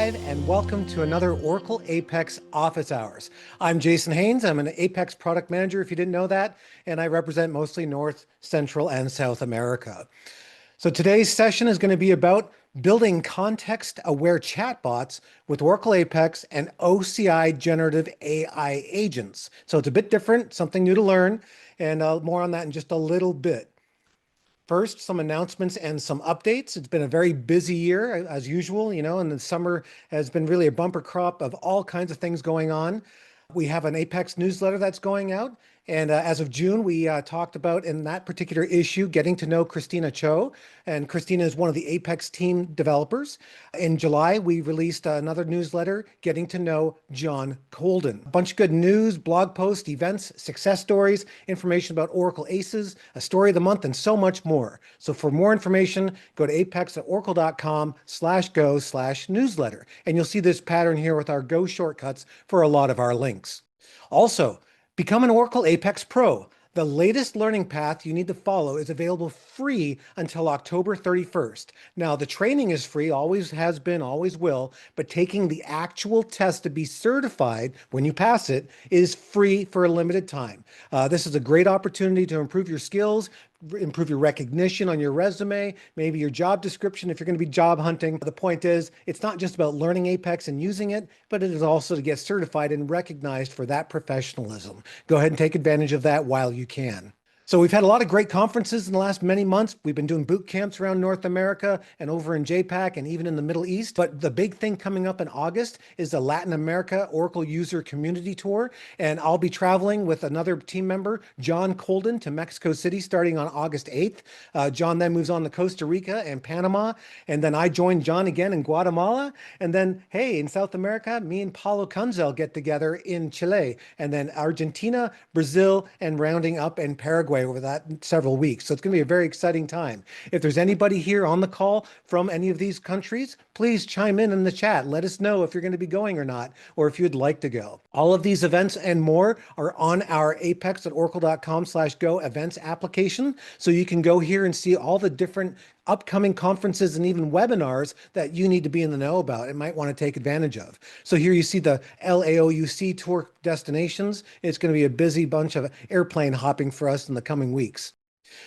live and welcome to another Oracle Apex Office Hours. I'm Jason Haynes. I'm an Apex product manager, if you didn't know that, and I represent mostly North, Central, and South America. So today's session is going to be about building context-aware chatbots with Oracle Apex and OCI Generative AI Agents. So it's a bit different, something new to learn, and more on that in just a little bit. First, some announcements and some updates. It's been a very busy year, as usual, and the summer has been really a bumper crop of all kinds of things going on. We have an Apex newsletter that's going out. And as of June, we talked about in that particular issue, getting to know Christina Cho. And Christina is one of the Apex team developers. In July, we released another newsletter, getting to know John Colden. A bunch of good news, blog posts, events, success stories, information about Oracle Aces, a story of the month, and so much more. So for more information, go to apex.oracle.com/go/newsletter. And you'll see this pattern here with our Go shortcuts for a lot of our links. Also, become an Oracle Apex Pro. The latest learning path you need to follow is available free until October 31st. Now, the training is free, always has been, always will, but taking the actual test to be certified when you pass it is free for a limited time. This is a great opportunity to improve your skills, improve your recognition on your resume, maybe your job description if you're going to be job hunting. The point is, it's not just about learning Apex and using it, but it is also to get certified and recognized for that professionalism. Go ahead and take advantage of that while you can. So we've had a lot of great conferences in the last many months. We've been doing boot camps around North America and over in JPAC and even in the Middle East. But the big thing coming up in August is the Latin America Oracle User Community Tour. And I'll be traveling with another team member, John Colden, to Mexico City starting on August 8th. John then moves on to Costa Rica and Panama. And then I join John again in Guatemala. And then, hey, in South America, me and Paulo Kunzel get together in Chile. And then Argentina, Brazil, and rounding up in Paraguay over that several weeks. So it's going to be a very exciting time. If there's anybody here on the call from any of these countries, please chime in the chat. Let us know if you're going to be going or not, or if you'd like to go. All of these events and more are on our apex.oracle.com/go events application. So you can go here and see all the different upcoming conferences and even webinars that you need to be in the know about and might want to take advantage of. So here you see the LAOUC tour destinations. It's going to be a busy bunch of airplane hopping for us in the coming weeks.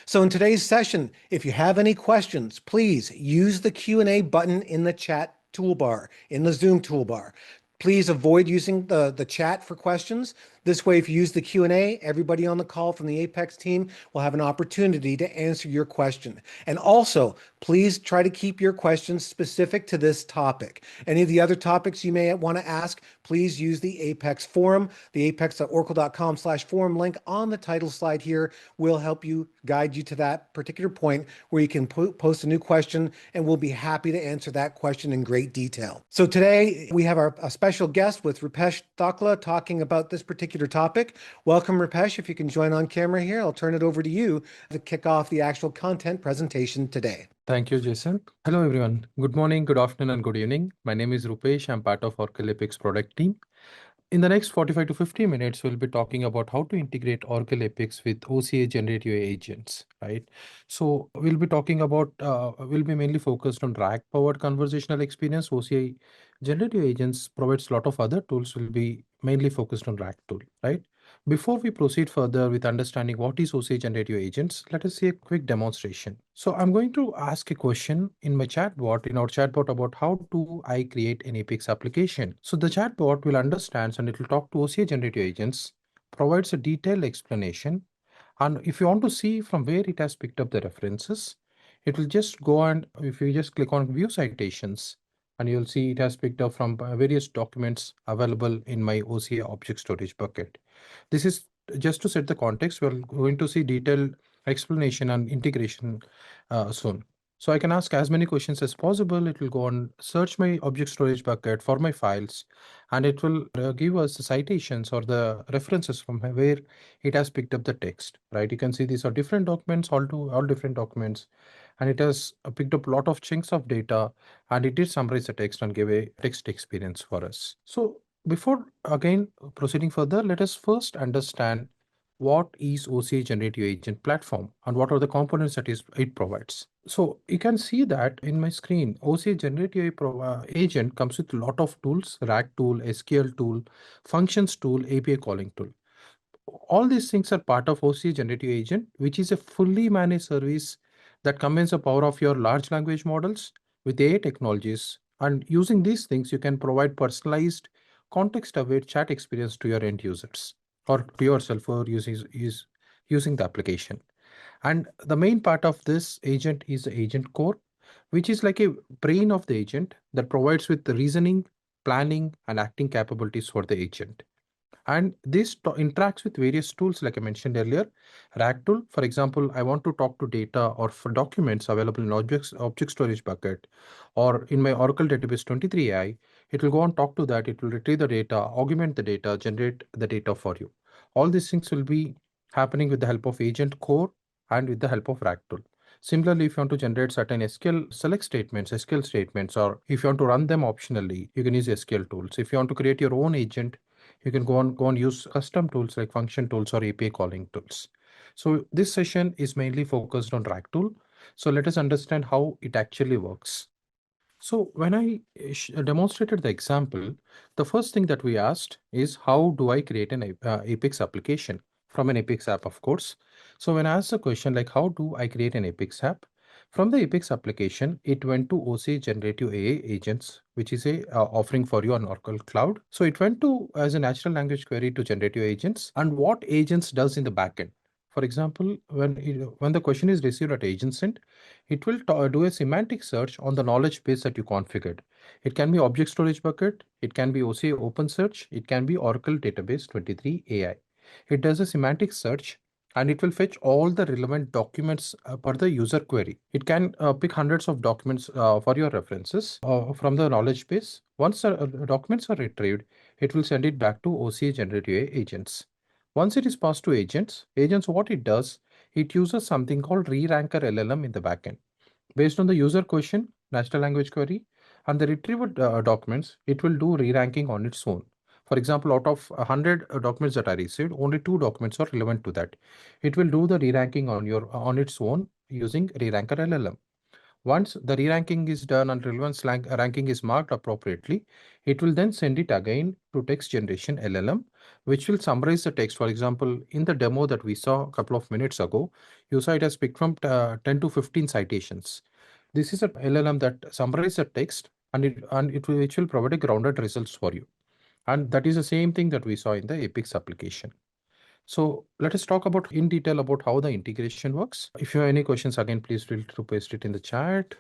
So in today's session, if you have any questions, please use the Q&A button in the chat toolbar, in the Zoom toolbar. Please avoid using the chat for questions. This way, if you use the Q&A, everybody on the call from the Apex team will have an opportunity to answer your question. And also, please try to keep your questions specific to this topic. Any of the other topics you may want to ask, please use the Apex forum. The apex.oracle.com/forum link on the title slide here will help you guide you to that particular point where you can post a new question, and we'll be happy to answer that question in great detail. So today, we have a special guest with Roopesh Thokala talking about this particular topic. Welcome, Roopesh. If you can join on camera here, I'll turn it over to you to kick off the actual content presentation today. Thank you, Jason. Hello, everyone. Good morning, good afternoon, and good evening. My name is Roopesh. I'm part of Oracle Apex product team. In the next 45 to 50 minutes, we'll be talking about how to integrate Oracle Apex with OCI Generative AI Agents, right? So we'll be talking about, we'll be mainly focused on RAG-powered conversational experience. OCI Generative Agents provides a lot of other tools. We'll be mainly focused on RAG tool, right? Before we proceed further with understanding what is OCI Generative Agents, let us see a quick demonstration. So I'm going to ask a question in my chatbot, in our chatbot, about how do I create an Apex application. So the chatbot will understand and it will talk to OCI Generative Agents, provides a detailed explanation. And if you want to see from where it has picked up the references, it will just go and if you just click on view citations, and you'll see it has picked up from various documents available in my OCI Object Storage bucket. This is just to set the context. We're going to see detailed explanation and integration soon. So I can ask as many questions as possible. It will go and search my object storage bucket for my files, and it will give us the citations or the references from where it has picked up the text, right? You can see these are different documents, all different documents, and it has picked up a lot of chunks of data, and it did summarize the text and give a text experience for us. So before again proceeding further, let us first understand what is OCI Generative Agent platform and what are the components that it provides. So you can see that in my screen, OCI Generative Agent comes with a lot of tools: RAG tool, SQL tool, functions tool, API calling tool. All these things are part of OCI Generative Agent, which is a fully managed service that combines the power of your large language models with AI technologies. And using these things, you can provide personalized, context-aware chat experience to your end users or to yourself who is using the application. And the main part of this agent is the agent core, which is like a brain of the agent that provides with the reasoning, planning, and acting capabilities for the agent. And this interacts with various tools, like I mentioned earlier. RAG tool, for example, I want to talk to data or for documents available in object storage bucket, or in my Oracle database 23 AI, it will go and talk to that. It will retrieve the data, augment the data, generate the data for you. All these things will be happening with the help of agent core and with the help of RAG tool. Similarly, if you want to generate certain SQL select statements, SQL statements, or if you want to run them optionally, you can use SQL tools. If you want to create your own agent, you can go on use custom tools like function tools or API calling tools. So this session is mainly focused on RAG tool. So let us understand how it actually works. So when I demonstrated the example, the first thing that we asked is how do I create an Apex application from an Apex app, of course. So when I asked the question like how do I create an Apex app, from the Apex application, it went to OCI Generative AI Agents, which is a offering for you on Oracle Cloud. So it went to as a natural language query to Generative Agents and what Agents does in the backend. For example, when the question is received at agent it will do a semantic search on the knowledge base that you configured. It can be object storage bucket, it can be OCI Open Search, it can be Oracle Database 23 AI. It does a semantic search and it will fetch all the relevant documents per the user query. It can pick hundreds of documents for your references from the knowledge base. Once the documents are retrieved, it will send it back to OCI Generative AI Agents. Once it is passed to agents, what it does, it uses something called re-ranker LLM in the backend. Based on the user question, natural language query, and the retrieved documents, it will do re-ranking on its own. For example, out of 100 documents that I received, only 2 documents are relevant to that. It will do the re-ranking on its own using re-ranker LLM. Once the re-ranking is done and relevance ranking is marked appropriately, it will then send it again to text generation LLM, which will summarize the text. For example, in the demo that we saw a couple of minutes ago, you saw it has picked from 10 to 15 citations. This is a LLM that summarizes the text which will provide a grounded results for you. And that is the same thing that we saw in the Apex application. So let us talk about in detail about how the integration works. If you have any questions, again, please feel free to paste it in the chat.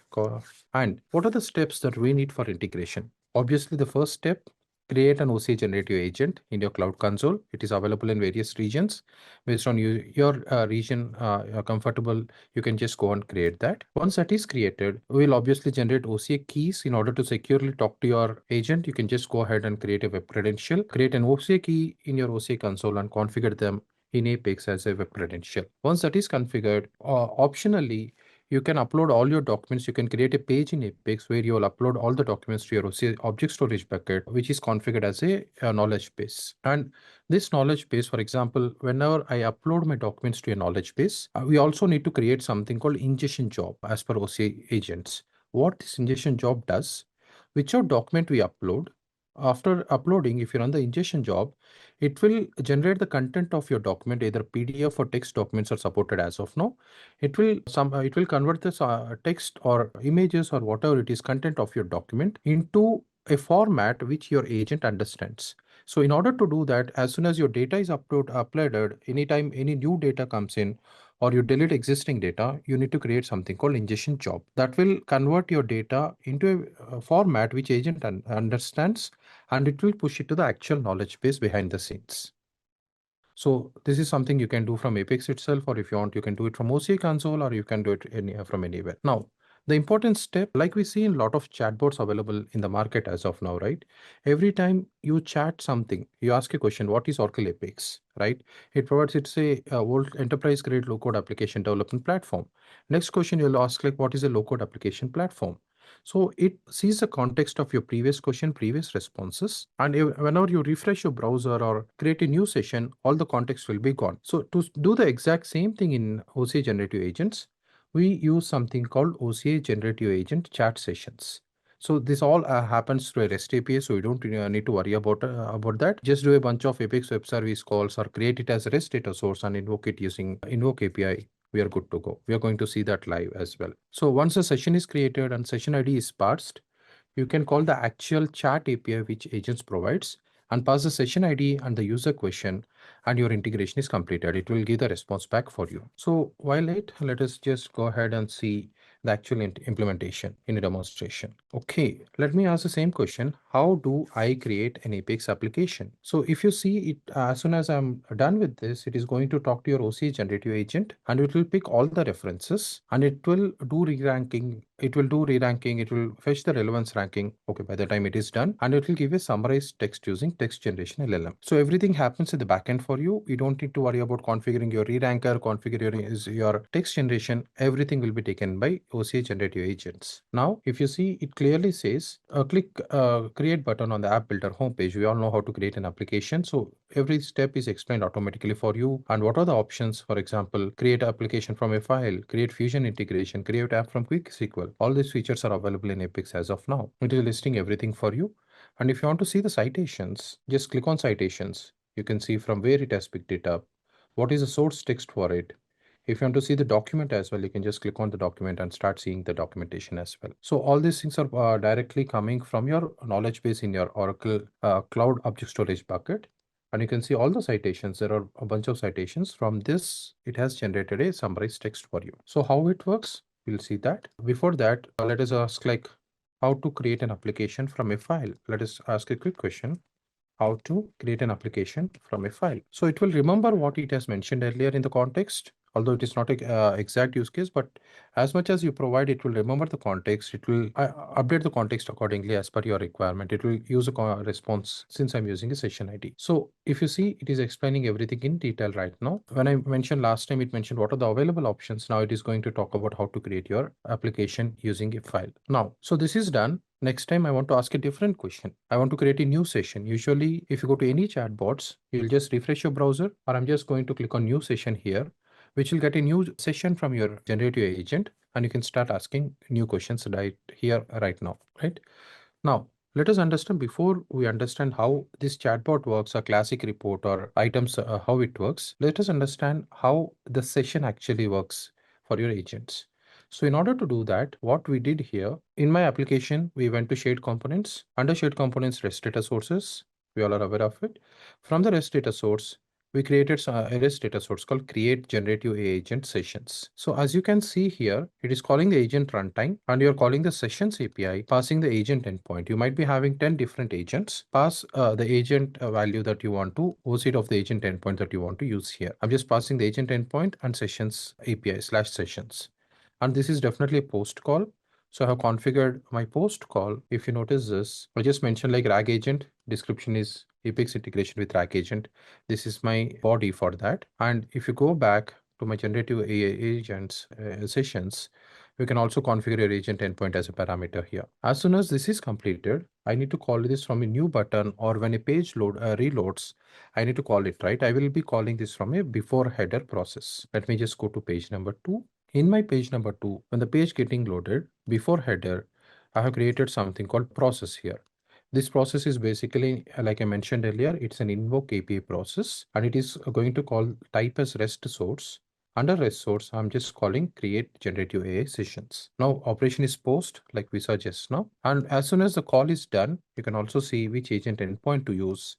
And what are the steps that we need for integration? Obviously, the first step, create an OCI Generative Agent in your Cloud Console. It is available in various regions. Based on your region you're comfortable, you can just go and create that. Once that is created, we'll obviously generate OCI keys in order to securely talk to your agent. You can just go ahead and create a web credential, create an OCI key in your OCI console and configure them in Apex as a web credential. Once that is configured, optionally, you can upload all your documents. You can create a page in Apex where you will upload all the documents to your OCI object storage bucket, which is configured as a knowledge base. And this knowledge base, for example, whenever I upload my documents to a knowledge base, we also need to create something called ingestion job as per OCI agents. What this ingestion job does, whichever document we upload, after uploading, if you run the ingestion job, it will generate the content of your document, either PDF or text documents are supported as of now. It will convert this text or images or whatever it is content of your document into a format which your agent understands. So in order to do that, as soon as your data is uploaded, anytime any new data comes in or you delete existing data, you need to create something called ingestion job that will convert your data into a format which agent understands, and it will push it to the actual knowledge base behind the scenes. So this is something you can do from Apex itself, or if you want, you can do it from OCI console, or you can do it from anywhere. Now, the important step, like we see in a lot of chatbots available in the market as of now, right? Every time you chat something, you ask a question, what is Oracle Apex, right? It provides, it's a old enterprise grade low code application development platform. Next question you'll ask, like, what is a low code application platform? So it sees the context of your previous question, previous responses, and whenever you refresh your browser or create a new session, all the context will be gone. So to do the exact same thing in OCI Generative Agents, we use something called OCI Generative Agent chat sessions. So this all happens through a REST API, so you don't need to worry about that. Just do a bunch of Apex Web Service calls or create it as a REST data source and invoke it using invoke API. We are good to go. We are going to see that live as well. So once a session is created and session ID is parsed, you can call the actual chat API which agents provides and pass the session ID and the user question, and your integration is completed. It will give the response back for you. So while let us just go ahead and see the actual implementation in a demonstration. Okay, let me ask the same question. How do I create an Apex application? So if you see it, as soon as I'm done with this, it is going to talk to your OCI Generative Agent and it will pick all the references and it will do re-ranking. It will fetch the relevance ranking. Okay, by the time it is done, and it will give a summarized text using text generation LLM. So everything happens in the backend for you. You don't need to worry about configuring your re-ranker, configuring your text generation. Everything will be taken by OCI Generative Agents. Now, if you see, it clearly says, click create button on the app builder homepage. We all know how to create an application. So every step is explained automatically for you. And what are the options? For example, create application from a file, create fusion integration, create app from quick SQL. All these features are available in Apex as of now. It is listing everything for you. And if you want to see the citations, just click on citations. You can see from where it has picked it up, what is the source text for it. If you want to see the document as well, you can just click on the document and start seeing the documentation as well. So all these things are directly coming from your knowledge base in your Oracle Cloud Object Storage bucket. And you can see all the citations. There are a bunch of citations. From this, it has generated a summarized text for you. So how it works, we'll see that. Before that, let us ask like how to create an application from a file. Let us ask a quick question. How to create an application from a file. So it will remember what it has mentioned earlier in the context, although it is not an exact use case, but as much as you provide, it will remember the context. It will update the context accordingly as per your requirement. It will use a response since I'm using a session ID. So if you see, it is explaining everything in detail right now. When I mentioned last time, it mentioned what are the available options. Now it is going to talk about how to create your application using a file. Now, so this is done. Next time, I want to ask a different question. I want to create a new session. Usually, if you go to any chatbots, you'll just refresh your browser, or I'm just going to click on new session here, which will get a new session from your generative agent, and you can start asking new questions right here, right now, right? Now, let us understand before we understand how this chatbot works, a classic report or items, how it works. Let us understand how the session actually works for your agents. So in order to do that, what we did here in my application, we went to shared components. Under shared components, REST data sources. We all are aware of it. From the REST data source, we created a REST data source called create generative AI agent sessions. So as you can see here, it is calling the agent runtime and you're calling the sessions API, passing the agent endpoint. You might be having 10 different agents. Pass the agent value that you want to, OCD of the agent endpoint that you want to use here. I'm just passing the agent endpoint and sessions API / sessions. And this is definitely a post call. So I have configured my post call. If you notice this, I just mentioned like RAG agent, description is Apex integration with RAG agent. This is my body for that. And if you go back to my generative AI agents sessions, we can also configure your agent endpoint as a parameter here. As soon as this is completed, I need to call this from a new button, or when a page reloads, I need to call it, right? I will be calling this from a before header process. Let me just go to page number 2. In my page number 2, when the page getting loaded, before header, I have created something called process here. This process is basically, like I mentioned earlier, it's an invoke API process, and it is going to call type as REST source. Under REST source, I'm just calling create generative AI sessions. Now operation is post, like we saw just now. And as soon as the call is done, you can also see which agent endpoint to use,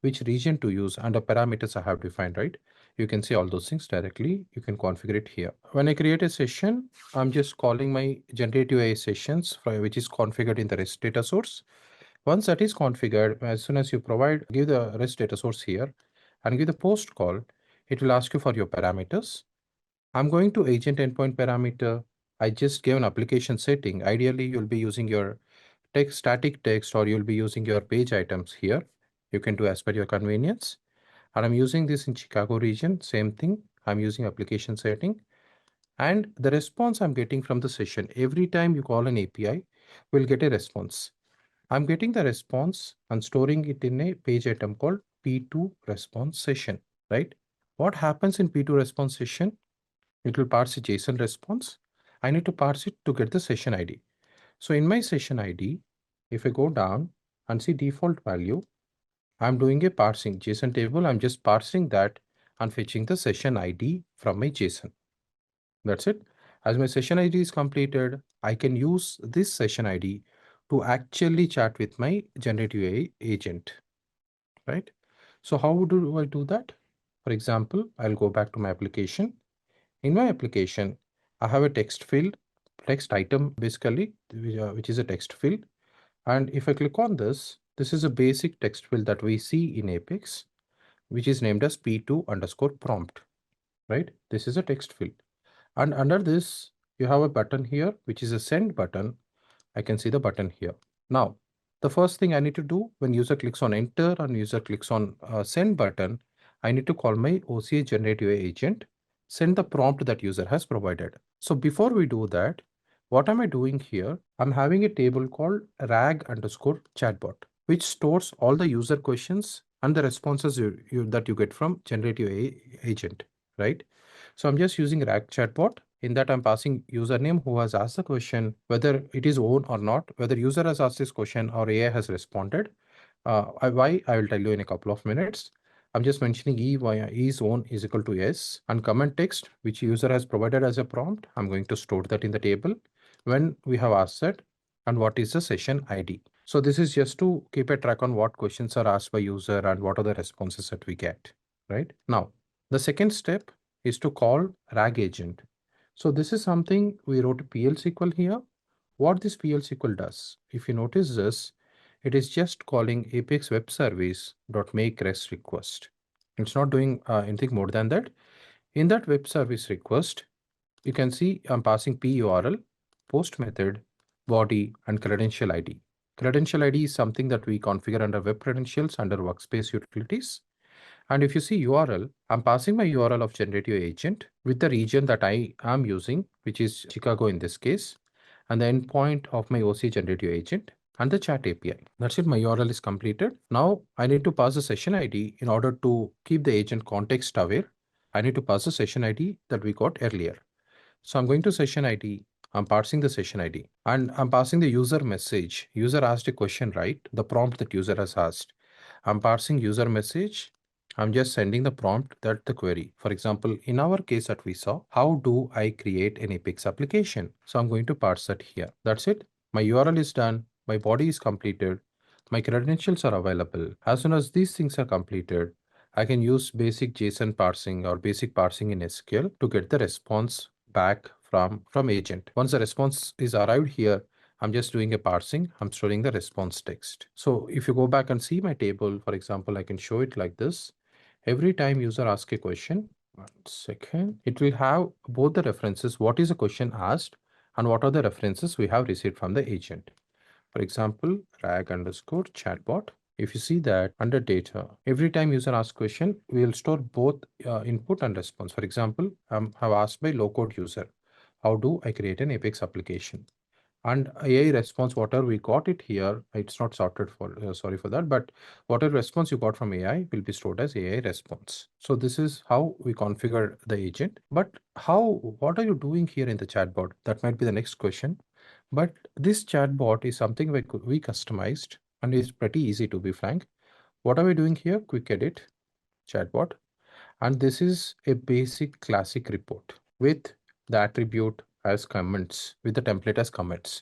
which region to use, and the parameters I have defined, right? You can see all those things directly. You can configure it here. When I create a session, I'm just calling my generative AI sessions, which is configured in the REST data source. Once that is configured, as soon as you give the REST data source here and give the post call, it will ask you for your parameters. I'm going to agent endpoint parameter. I just gave an application setting. Ideally, you'll be using your static text, or you'll be using your page items here. You can do as per your convenience. And I'm using this in Chicago region, same thing. I'm using application setting. And the response I'm getting from the session, every time you call an API, we'll get a response. I'm getting the response and storing it in a page item called P2 response session, right? What happens in P2 response session? It will parse a JSON response. I need to parse it to get the session ID. So in my session ID, if I go down and see default value, I'm doing a parsing JSON table. I'm just parsing that and fetching the session ID from my JSON. That's it. As my session ID is completed, I can use this session ID to actually chat with my generative AI agent, right? So how do I do that? For example, I'll go back to my application. In my application, I have a text field, text item basically, which is a text field. And if I click on this, this is a basic text field that we see in Apex, which is named as P2 underscore prompt, right? This is a text field. And under this, you have a button here, which is a send button. I can see the button here. Now, the first thing I need to do when user clicks on enter and user clicks on send button, I need to call my OCI Generative agent, send the prompt that user has provided. So before we do that, what am I doing here? I'm having a table called rag underscore chatbot, which stores all the user questions and the responses that you get from generative agent, right? So I'm just using rag chatbot. In that, I'm passing username who has asked the question, whether it is own or not, whether user has asked this question or AI has responded. Why I will tell you in a couple of minutes. I'm just mentioning is own is equal to yes, and comment text which user has provided as a prompt. I'm going to store that in the table when we have asked that, and what is the session ID. So this is just to keep a track on what questions are asked by user and what are the responses that we get, right? Now, the second step is to call rag agent. So this is something we wrote a PL SQL here. What this PL SQL does, if you notice this, it is just calling Apex web service dot make REST request. It's not doing anything more than that. In that web service request, you can see I'm passing P URL, post method, body, and credential ID. Credential ID is something that we configure under web credentials under workspace utilities. And if you see URL, I'm passing my URL of generative agent with the region that I am using, which is Chicago in this case, and the endpoint of my OCI generative agent and the chat API. That's it. My URL is completed. Now I need to pass the session ID in order to keep the agent context aware. I need to pass the session ID that we got earlier. So I'm going to session ID. I'm parsing the session ID and I'm passing the user message. User asked a question, right? The prompt that user has asked. I'm parsing user message. I'm just sending the prompt that the query. For example, in our case that we saw, how do I create an Apex application? So I'm going to parse that here. That's it. My URL is done. My body is completed. My credentials are available. As soon as these things are completed, I can use basic JSON parsing or basic parsing in SQL to get the response back from agent. Once the response is arrived here, I'm just doing a parsing. I'm storing the response text. So if you go back and see my table, for example, I can show it like this. Every time user asks a question, 1 second, it will have both the references, what is the question asked and what are the references we have received from the agent. For example, rag underscore chatbot. If you see that under data, every time user asks question, we will store both input and response. For example, I have asked by low code user, how do I create an Apex application? And AI response, whatever we got it here, it's not sorted for, sorry for that, but whatever response you got from AI will be stored as AI response. So this is how we configure the agent. But what are you doing here in the chatbot? That might be the next question. But this chatbot is something we customized and is pretty easy to be frank. What are we doing here? Quick edit, chatbot. And this is a basic classic report with the attribute as comments, with the template as comments.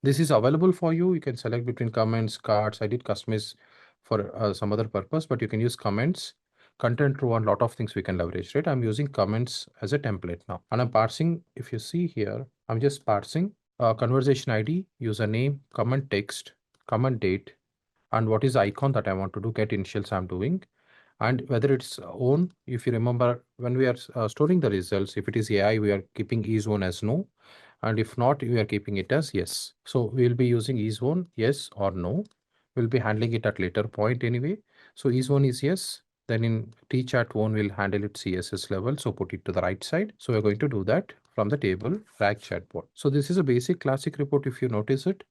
This is available for you. You can select between comments, cards. I did customize for some other purpose, but you can use comments, content row, and lot of things we can leverage, right? I'm using comments as a template now. And I'm parsing, if you see here, I'm just parsing conversation ID, username, comment text, comment date, and what is the icon that I want to do, get initials I'm doing. And whether it's own, if you remember, when we are storing the results, if it is AI, we are keeping is own as no. And if not, we are keeping it as yes. So we'll be using is own, yes or no. We'll be handling it at later point anyway. So is one is yes. Then in tchat one, we'll handle it CSS level. So put it to the right side. So we're going to do that from the table rag chatbot. So this is a basic classic report if you notice it.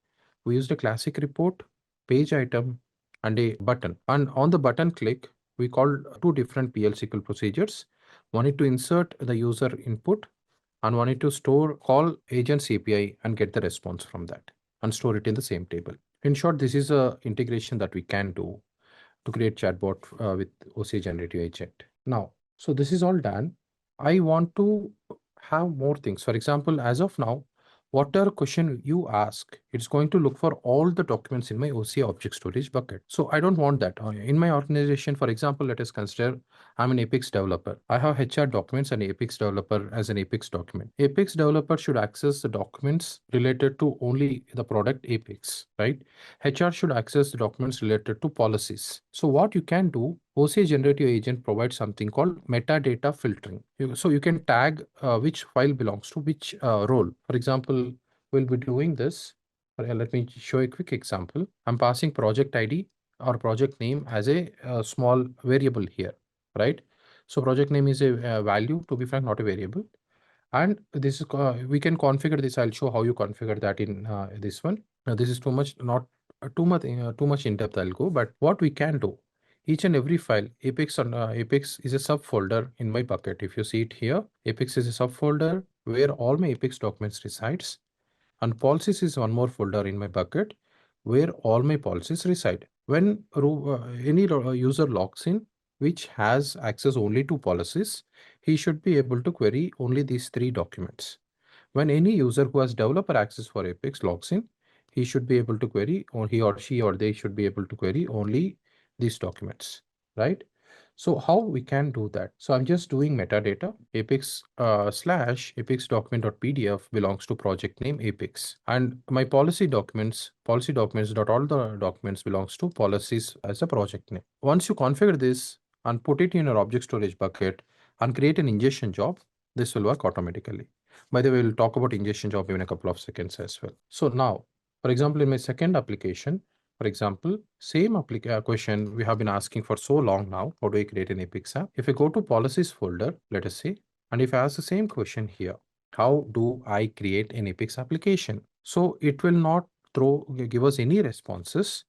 we used a classic report, page item, and a button. And on the button click, we called two different PL/SQL procedures. One is to insert the user input, and one is to call agents API and get the response from that and store it in the same table. In short, this is a integration that we can do to create chatbot with OCI Generative Agent. Now, so this is all done. I want to have more things. For example, as of now, whatever question you ask, it's going to look for all the documents in my OCI Object Storage bucket. So I don't want that. In my organization, for example, let us consider I'm an Apex developer. I have HR documents and Apex developer as an Apex document. Apex developer should access the documents related to only the product Apex, right? HR should access the documents related to policies. So what you can do, OCI Generative Agent provides something called metadata filtering. So you can tag which file belongs to which role. For example, we'll be doing this. Let me show a quick example. I'm passing project ID or project name as a small variable here, right? So project name is a value, to be frank, not a variable. And this is we can configure this. I'll show how you configure that in this one. Now this is too much, not too much in depth. I'll go, but what we can do, each and every file, Apex is a subfolder in my bucket. If you see it here, Apex is a subfolder where all my Apex documents resides, and policies is one more folder in my bucket where all my policies reside. When any user logs in, which has access only to policies, he should be able to query only these three documents. When any user who has developer access for Apex logs in, he should be able to query, or he or she or they should be able to query only these documents, right? So how we can do that? So I'm just doing metadata. Apex slash Apex document.pdf belongs to project name Apex, and my policy documents dot all the documents belongs to policies as a project name. Once you configure this and put it in your object storage bucket and create an ingestion job, this will work automatically. By the way, we'll talk about ingestion job in a couple of seconds as well. So now, for example, in my second application, for example, same question we have been asking for so long now. How do I create an Apex app? If I go to policies folder, let us say, and if I ask the same question here, how do I create an Apex application? So it will not give us any responses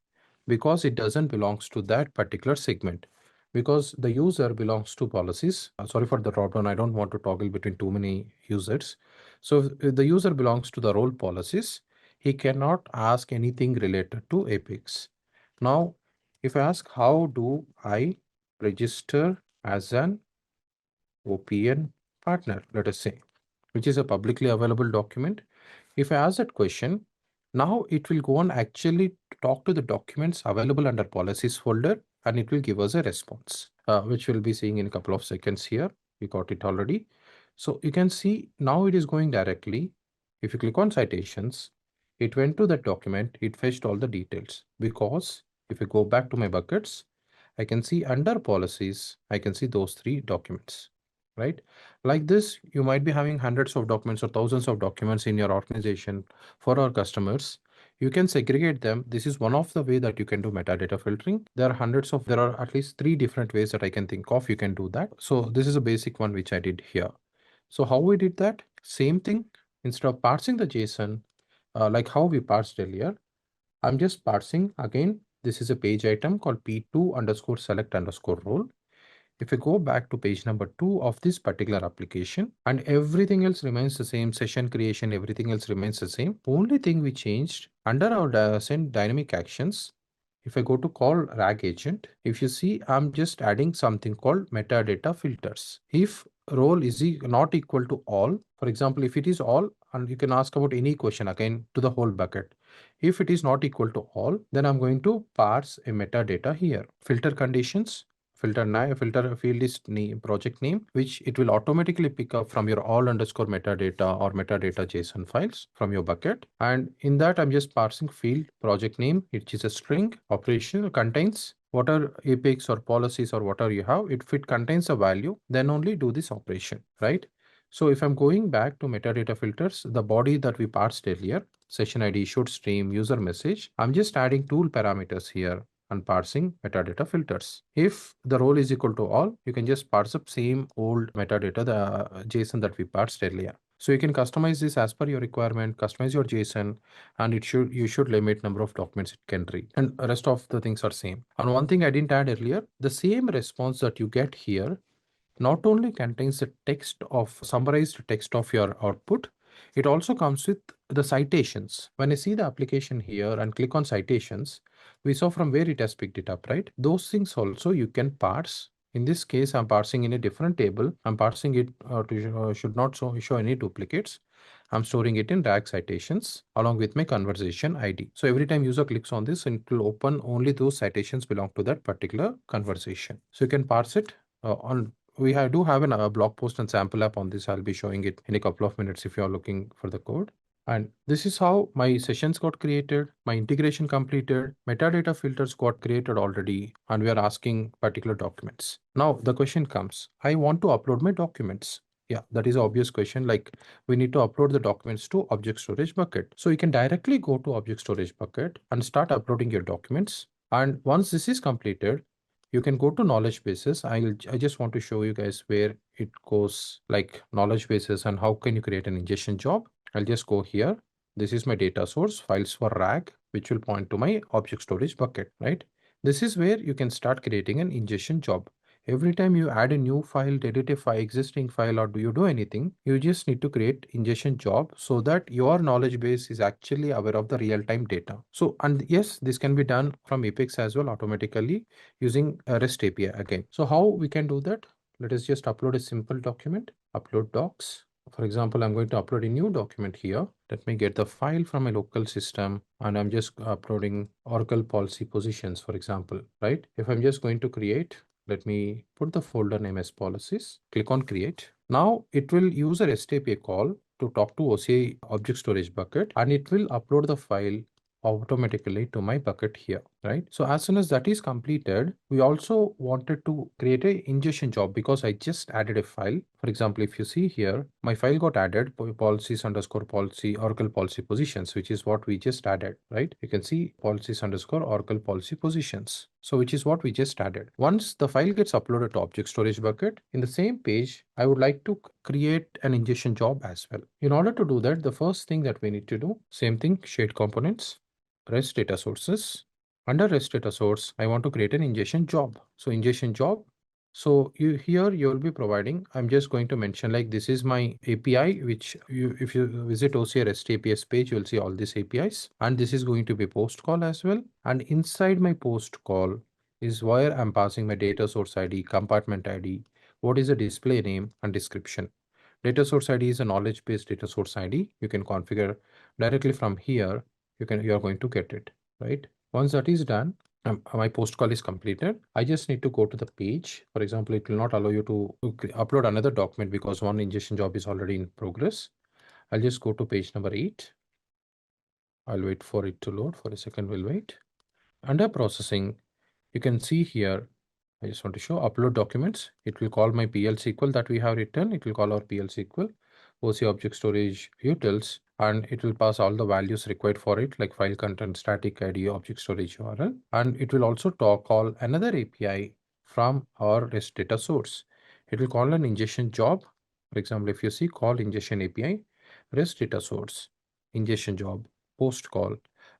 because it doesn't belongs to that particular segment. Because the user belongs to policies. Sorry for the drop down. I don't want to toggle between too many users. So if the user belongs to the role policies, he cannot ask anything related to Apex. Now, if I ask how do I register as an OPN partner, let us say, which is a publicly available document. If I ask that question, now it will go on actually talk to the documents available under policies folder, and it will give us a response, which we'll be seeing in a couple of seconds here. We got it already. So you can see now it is going directly. If you click on citations, it went to that document, it fetched all the details. Because if I go back to my buckets, I can see under policies, I can see those three documents, right? Like this, you might be having hundreds of documents or thousands of documents in your organization for our customers. You can segregate them. This is one of the way that you can do metadata filtering. There are at least three different ways that I can think of. You can do that. So this is a basic one which I did here. So how we did that? Same thing. Instead of parsing the JSON, like how we parsed earlier, I'm just parsing again. This is a page item called p2 underscore select underscore role. If I go back to page number 2 of this particular application, and everything else remains the same, session creation, everything else remains the same. Only thing we changed under our send dynamic actions. If I go to call RAG agent, if you see, I'm just adding something called metadata filters. If role is not equal to all, for example, if it is all, and you can ask about any question again to the whole bucket. If it is not equal to all, then I'm going to parse a metadata here. Filter conditions, filter field is project name, which it will automatically pick up from your all underscore metadata or metadata JSON files from your bucket. And in that, I'm just parsing field project name, which is a string. Operation contains whatever Apex or policies or whatever you have. If it contains a value, then only do this operation, right? So if I'm going back to metadata filters, the body that we parsed earlier, session ID, should stream, user message, I'm just adding tool parameters here and parsing metadata filters. If the role is equal to all, you can just parse up same old metadata, the JSON that we parsed earlier. So you can customize this as per your requirement, customize your JSON, and you should limit number of documents it can read. And the rest of the things are same. And one thing I didn't add earlier, the same response that you get here not only contains the text of summarized text of your output, it also comes with the citations. When I see the application here and click on citations, we saw from where it has picked it up, right? Those things also you can parse. In this case, I'm parsing in a different table. I'm parsing it to should not show any duplicates. I'm storing it in DAG citations along with my conversation ID. So every time user clicks on this, it will open only those citations belong to that particular conversation. So you can parse it on. Do have a blog post and sample app on this. I'll be showing it in a couple of minutes if you're looking for the code. And this is how my sessions got created, my integration completed, metadata filters got created already, and we are asking particular documents. Now the question comes, I want to upload my documents. Yeah, that is an obvious question. Like we need to upload the documents to object storage bucket. So you can directly go to object storage bucket and start uploading your documents. And once this is completed, you can go to knowledge bases. I just want to show you guys where it goes, like knowledge bases and how can you create an ingestion job. I'll just go here. This is my data source, files for RAG, which will point to my object storage bucket, right? This is where you can start creating an ingestion job. Every time you add a new file, delete a file, existing file, or do you do anything, you just need to create ingestion job so that your knowledge base is actually aware of the real-time data. So, and yes, this can be done from Apex as well automatically using a REST API again. So how we can do that? Let us just upload a simple document, upload docs. For example, I'm going to upload a new document here. Let me get the file from a local system and I'm just uploading Oracle policy positions, for example, right? If I'm just going to create, let me put the folder name as policies, click on create. Now it will use a REST API call to talk to OCI Object Storage bucket and it will upload the file automatically to my bucket here, right? So as soon as that is completed, we also wanted to create a ingestion job because I just added a file. For example, if you see here, my file got added policies underscore policy Oracle policy positions, which is what we just added, right? You can see policies underscore Oracle policy positions. So which is what we just added. Once the file gets uploaded to object storage bucket, in the same page, I would like to create an ingestion job as well. In order to do that, the first thing that we need to do, same thing, shared components, REST data sources. Under REST data source, I want to create an ingestion job. So ingestion job. So here you will be providing, I'm just going to mention like this is my API, which if you visit OCI REST APIs page, you'll see all these APIs. And this is going to be post call as well. And inside my post call is where I'm passing my data source ID, compartment ID, what is the display name and description. Data source ID is a knowledge based data source ID. You can configure directly from here. You are going to get it, right? Once that is done, my post call is completed. I just need to go to the page. For example, it will not allow you to upload another document because one ingestion job is already in progress. I'll just go to page number 8. I'll wait for it to load. For a second, we'll wait. Under processing, you can see here, I just want to show upload documents. It will call my PL SQL that we have written. It will call our PL SQL, OCI Object Storage utils, and it will pass all the values required for it, like file content, static ID, object storage URL. And it will also call another API from our REST data source. It will call an ingestion job. For example, if you see call ingestion API, REST data source, ingestion job, post call.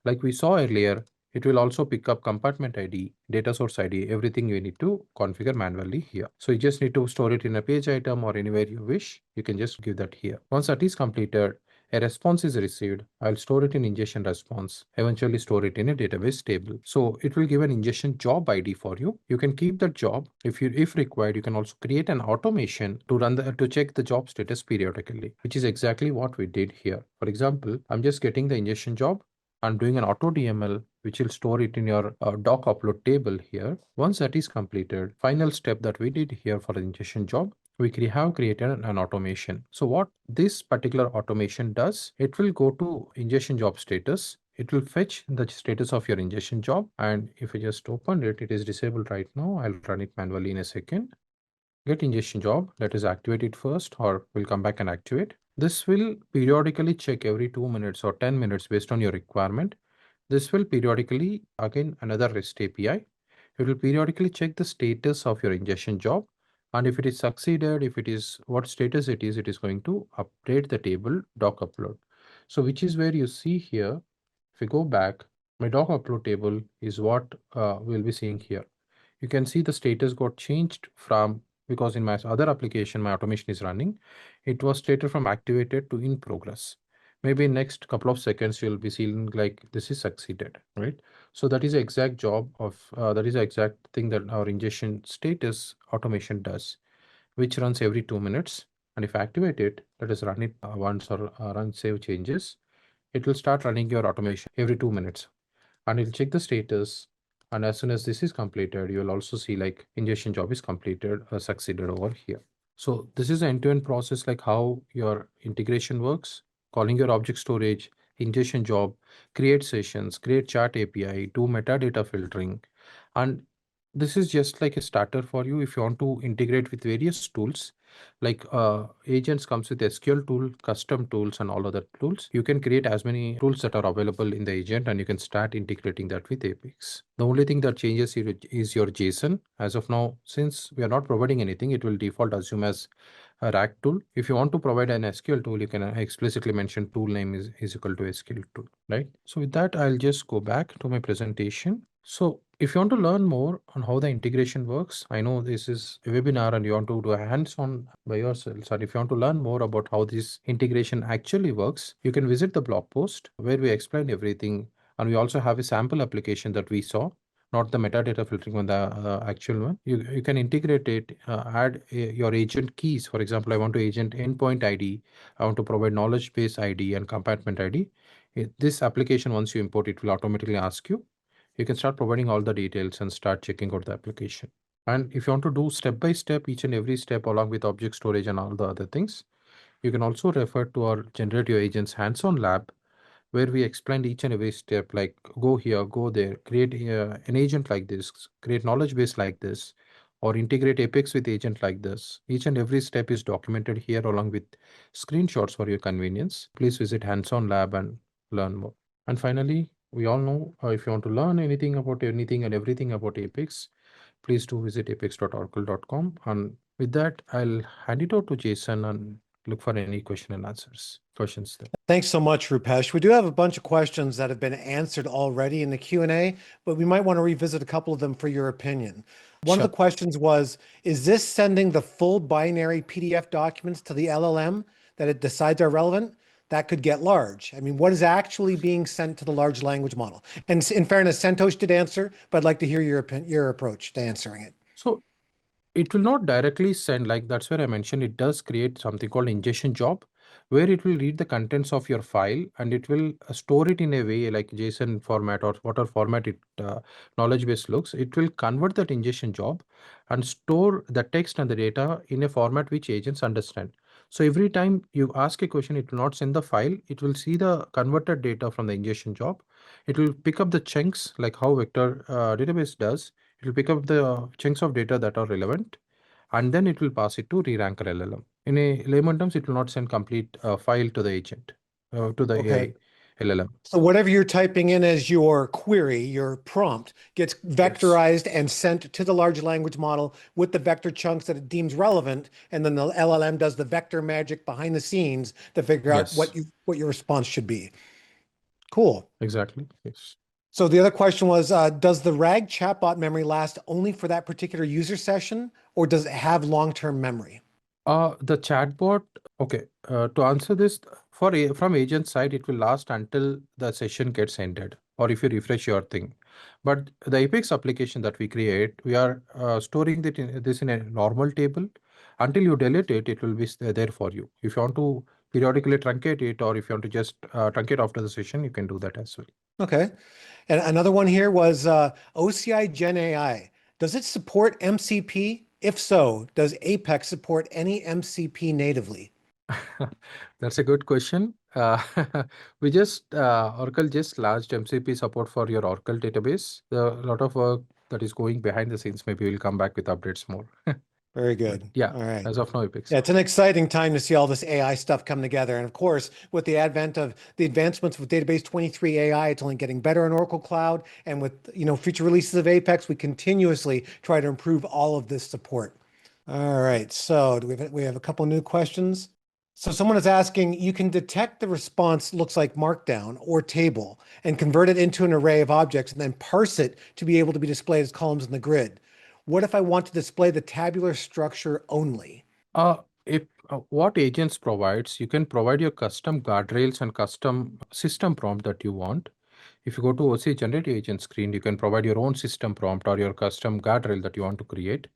Like we saw earlier, it will also pick up compartment ID, data source ID, everything you need to configure manually here. So you just need to store it in a page item or anywhere you wish. You can just give that here. Once that is completed, a response is received. I'll store it in ingestion response, eventually store it in a database table. So it will give an ingestion job ID for you. You can keep that job. If required, you can also create an automation to check the job status periodically, which is exactly what we did here. For example, I'm just getting the ingestion job. I'm doing an auto DML, which will store it in your doc upload table here. Once that is completed, final step that we did here for the ingestion job, we have created an automation. So what this particular automation does, it will go to ingestion job status. It will fetch the status of your ingestion job. And if I just open it, it is disabled right now. I'll run it manually in a second. Get ingestion job, let us activate it first, or we'll come back and activate. This will periodically check every 2 minutes or 10 minutes based on your requirement. This will periodically, again, another REST API. It will periodically check the status of your ingestion job And if it is succeeded, if it is what status it is going to update the table doc upload. So which is where you see here, if we go back, my doc upload table is what we'll be seeing here. You can see the status got changed from, because in my other application, my automation is running, it was stated from activated to in progress. Maybe in next couple of seconds, you'll be seeing like this is succeeded, right? So that is the exact job of, that is the exact thing that our ingestion status automation does, which runs every 2 minutes. And if I activate it, let us run it once or run save changes, it will start running your automation every 2 minutes and it'll check the status. And as soon as this is completed, you'll also see like ingestion job is completed or succeeded over here. So this is the end-to-end process, like how your integration works, calling your object storage, ingestion job, create sessions, create chat API, do metadata filtering. And this is just like a starter for you if you want to integrate with various tools. Like agents comes with SQL tool, custom tools, and all other tools. You can create as many tools that are available in the agent, and you can start integrating that with Apex. The only thing that changes here is your JSON. As of now, since we are not providing anything, it will default assume as a RAG tool. If you want to provide an SQL tool, you can explicitly mention tool name is equal to SQL tool, right? So with that, I'll just go back to my presentation. So if you want to learn more on how the integration works, I know this is a webinar and you want to do a hands-on by yourselves. And if you want to learn more about how this integration actually works, you can visit the blog post where we explain everything. And we also have a sample application that we saw, not the metadata filtering on the actual one. You can integrate it, add your agent keys. For example, I want to agent endpoint ID. I want to provide knowledge base ID and compartment ID. This application, once you import it, will automatically ask you. You can start providing all the details and start checking out the application. And if you want to do step by step, each and every step along with object storage and all the other things, you can also refer to our generative agents hands-on lab, where we explained each and every step, like go here, go there, create an agent like this, create knowledge base like this, or integrate Apex with agent like this. Each and every step is documented here along with screenshots for your convenience. Please visit hands-on lab and learn more. And finally, we all know if you want to learn anything about anything and everything about Apex, please do visit apex.oracle.com. And with that, I'll hand it over to Jason and look for any questions there. Thanks so much, Roopesh. We do have a bunch of questions that have been answered already in the Q&A, but we might want to revisit a couple of them for your opinion. One of Sure. the questions was, is this sending the full binary PDF documents to the LLM that it decides are relevant? That could get large. I mean, what is actually being sent to the large language model? And in fairness, Santosh did answer, but I'd like to hear your approach to answering it. So it will not directly send, like that's where I mentioned it does create something called ingestion job, where it will read the contents of your file and it will store it in a way like JSON format or whatever format it knowledge base looks. It will convert that ingestion job and store the text and the data in a format which agents understand. So every time you ask a question, it will not send the file. It will see the converted data from the ingestion job. It will pick up the chunks like how vector database does. It will pick up the chunks of data that are relevant, and then it will pass it to re-ranker LLM. In a layman terms, it will not send complete file to the agent, to the Okay. AI LLM. So whatever you're typing in as your query, your prompt, gets Yes, vectorized and sent to the large language model with the vector chunks that it deems relevant, and then the LLM does the vector magic behind the scenes to figure out yes, what your response should be. Cool. exactly. Yes. So the other question was, does the RAG chatbot memory last only for that particular user session, or does it have long-term memory? The chatbot, okay, to answer this, from agent side, it will last until the session gets ended, or if you refresh your thing. But the Apex application that we create, we are storing this in a normal table. Until you delete it, it will be there for you. If you want to periodically truncate it, or if you want to just truncate after the session, you can do that as well. Okay. And another one here was OCI Gen AI. Does it support MCP? If so, does Apex support any MCP natively? That's a good question. We just Oracle just launched MCP support for your Oracle database. There are a lot of work that is going behind the scenes. Maybe we'll come back with updates more. Very But good. yeah, All right. as of now, Apex. Yeah, it's an exciting time to see all this AI stuff come together. And of course, with the advent of the advancements with Database 23 AI, it's only getting better in Oracle Cloud. And with future releases of Apex, we continuously try to improve all of this support. All right, so we have a couple new questions. So someone is asking, you can detect the response looks like Markdown or table and convert it into an array of objects and then parse it to be able to be displayed as columns in the grid. What if I want to display the tabular structure only? If what agents provides, you can provide your custom guardrails and custom system prompt that you want. If you go to OCI Generative Agent screen, you can provide your own system prompt or your custom guardrail that you want to create.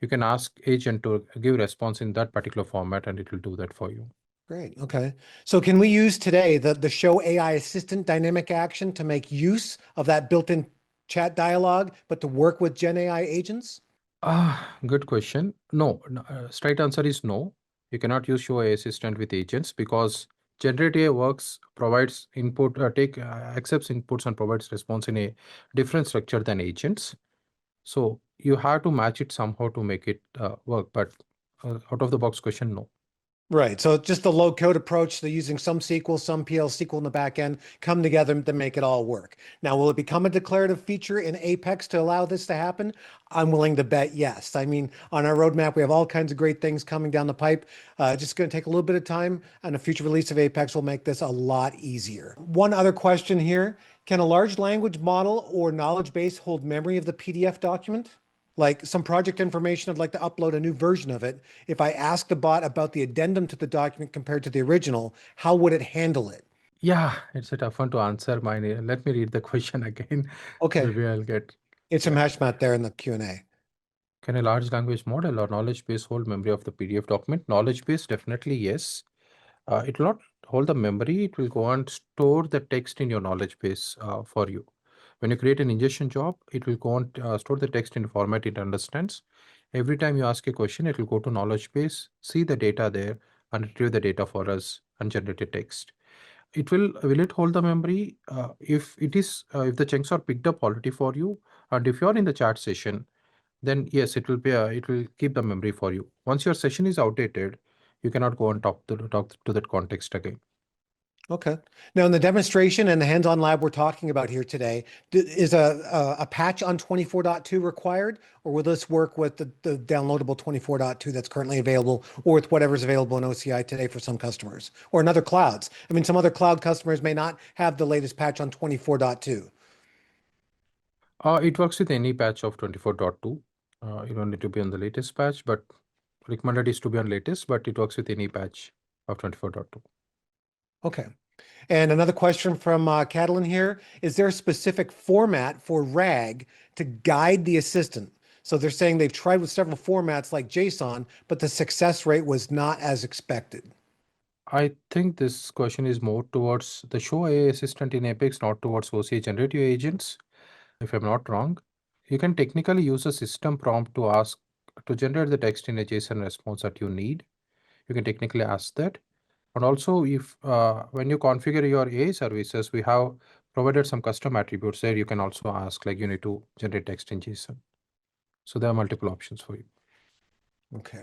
You can ask agent to give response in that particular format, and it will do that for you. Great. Okay. So can we use today the show AI assistant dynamic action to make use of that built-in chat dialogue, but to work with Gen AI agents? Good question. No, straight answer is no. You cannot use Show AI Assistant with agents because Generative AI works, provides input, accepts inputs and provides response in a different structure than agents. So you have to match it somehow to make it work. But out of the box question, no. Right. So just the low code approach, they're using some SQL, some PL SQL in the back end, come together to make it all work. Now, will it become a declarative feature in Apex to allow this to happen? I'm willing to bet yes. I mean, on our roadmap, we have all kinds of great things coming down the pipe. Just going to take a little bit of time, and a future release of Apex will make this a lot easier. One other question here. Can a large language model or knowledge base hold memory of the PDF document? Like some project information, I'd like to upload a new version of it. If I ask the bot about the addendum to the document compared to the original, how would it handle it? Yeah, it's a tough one to answer. Let me read the question again. Okay, Maybe I'll get. it's some Yeah. hashmat there in the Q&A. Can a large language model or knowledge base hold memory of the PDF document? Knowledge base, definitely yes. It will not hold the memory. It will go and store the text in your knowledge base for you. When you create an ingestion job, it will go and store the text in a format it understands. Every time you ask a question, it will go to knowledge base, see the data there, and retrieve the data for us and generate a text. Will it hold the memory? If the chunks are picked up already for you, and if you are in the chat session, then yes, it will keep the memory for you. Once your session is outdated, you cannot go and talk to that context again. Okay. Now, in the demonstration and the hands-on lab we're talking about here today, is a patch on 24.2 required, or will this work with the downloadable 24.2 that's currently available, or with whatever's available in OCI today for some customers, or in other clouds? I mean, some other cloud customers may not have the latest patch on 24.2. It works with any patch of 24.2. You don't need to be on the latest patch, but recommended is to be on latest, but it works with any patch of 24.2. Okay. And another question from Catalin here. Is there a specific format for RAG to guide the assistant? So they're saying they've tried with several formats like JSON, but the success rate was not as expected. I think this question is more towards the Show AI assistant in Apex, not towards OCI Generative Agents, if I'm not wrong. You can technically use a system prompt to ask to generate the text in a JSON response that you need. You can technically ask that. And also, if when you configure your AI services, we have provided some custom attributes there. You can also ask, like, you need to generate text in JSON. So there are multiple options for you. Okay.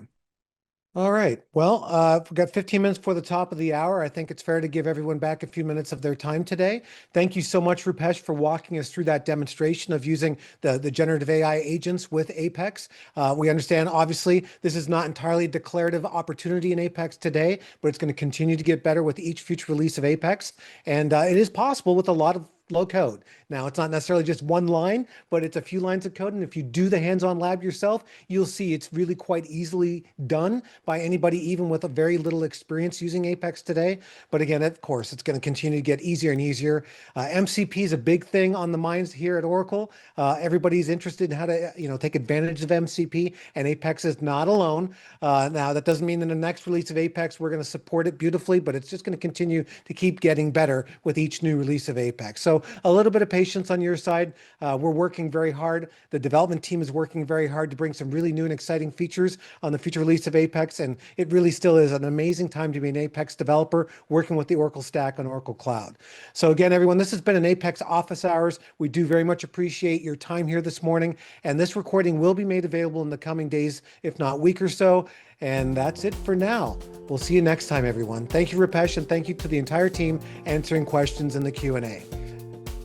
All right. Well, we've got 15 minutes before the top of the hour. I think it's fair to give everyone back a few minutes of their time today. Thank you so much, Roopesh, for walking us through that demonstration of using the generative AI agents with Apex. We understand, obviously, this is not entirely a declarative opportunity in Apex today, but it's going to continue to get better with each future release of Apex. And it is possible with a lot of low code. Now, it's not necessarily just one line, but it's a few lines of code. And if you do the hands-on lab yourself, you'll see it's really quite easily done by anybody, even with a very little experience using Apex today. But again, of course, it's going to continue to get easier and easier. MCP is a big thing on the minds here at Oracle. Everybody's interested in how to, take advantage of MCP, and Apex is not alone. Now, that doesn't mean in the next release of Apex, we're going to support it beautifully, but it's just going to continue to keep getting better with each new release of Apex. So a little bit of patience on your side. We're working very hard. The development team is working very hard to bring some really new and exciting features on the future release of Apex. And it really still is an amazing time to be an Apex developer working with the Oracle Stack on Oracle Cloud. So again, everyone, this has been an Apex Office Hours. We do very much appreciate your time here this morning. And this recording will be made available in the coming days, if not week or so. And that's it for now. We'll see you next time, everyone. Thank you, Roopesh, and thank you to the entire team answering questions in the Q&A.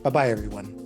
Bye-bye, everyone.